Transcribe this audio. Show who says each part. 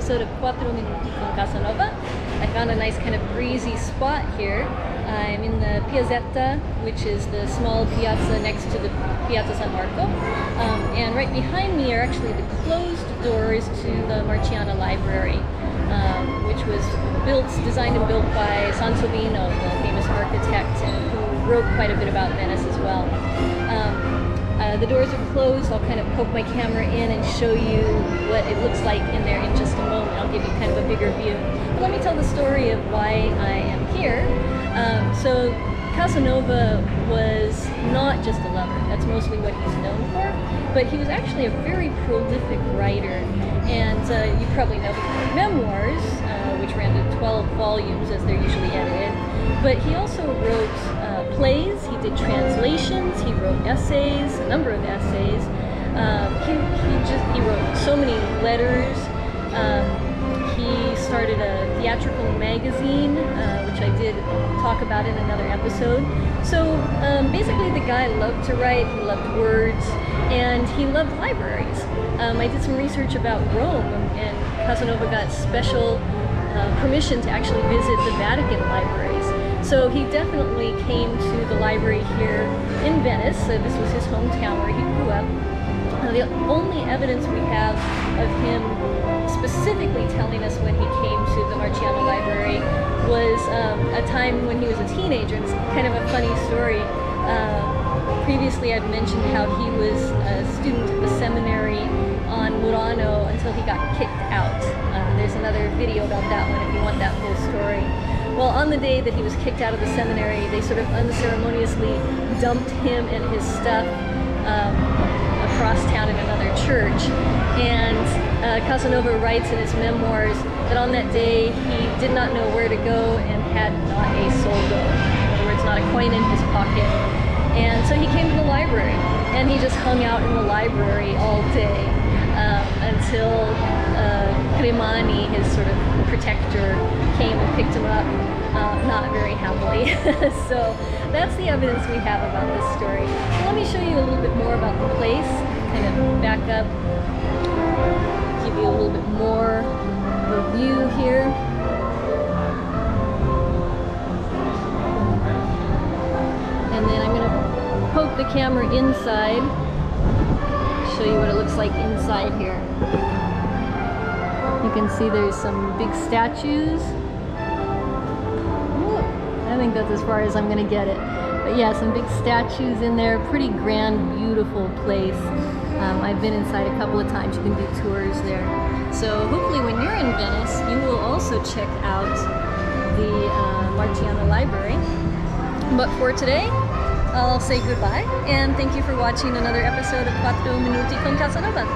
Speaker 1: episode of Quattro Minuti con Casanova. I found a nice kind of breezy spot here. I'm in the Piazzetta, which is the small piazza next to the Piazza San Marco. And right behind me are actually the closed doors to the Marciana library, which was designed and built by Sansovino, the famous architect, and who wrote quite a bit about Venice as well. The doors are closed. I'll kind of poke my camera in and show you what it looks like in there in just a moment. I'll give you kind of a bigger view. But let me tell the story of why I am here. So Casanova was not just a lover. That's mostly what he's known for. But he was actually a very prolific writer. And you probably know the memoirs, which ran to 12 volumes as they're usually edited. But he also wrote plays, he did translations, he wrote essays, a number of essays. He wrote so many letters. He started a theatrical magazine, which I did talk about in another episode. So basically the guy loved to write, he loved words, and he loved libraries. I did some research about Rome, and Casanova got special permission to actually visit the Vatican libraries. So he definitely came to the library here in Venice. So this was his hometown where he grew up. The only evidence we have of him specifically telling us when he came to the Marciana library was a time when he was a teenager. It's kind of a funny story. Previously I've mentioned how he was a student at the seminary on Murano until he got kicked out. There's another video about that one if you want that whole story. Well, on the day that he was kicked out of the seminary, they sort of unceremoniously dumped him and his stuff across town in another church. And Casanova writes in his memoirs that on that day he did not know where to go and had not a soldo. In other words, not a coin in his pocket. And so he came to the library, and he just hung out in the library all day until Cremani, his sort of protector, came and picked him up, not very happily. So that's the evidence we have about this story. So let me show you a little bit more about the place, kind of back up, give you a little bit more of a view here. And then I'm going to poke the camera inside, show you what it looks like inside here. You can see there's some big statues. Ooh, I think that's as far as I'm going to get it. But yeah, some big statues in there. Pretty grand, beautiful place. I've been inside a couple of times. You can do tours there. So hopefully when you're in Venice, you will also check out the Marciana Library. But for today, I'll say goodbye, and thank you for watching another episode of Quattro Minuti con Casanova.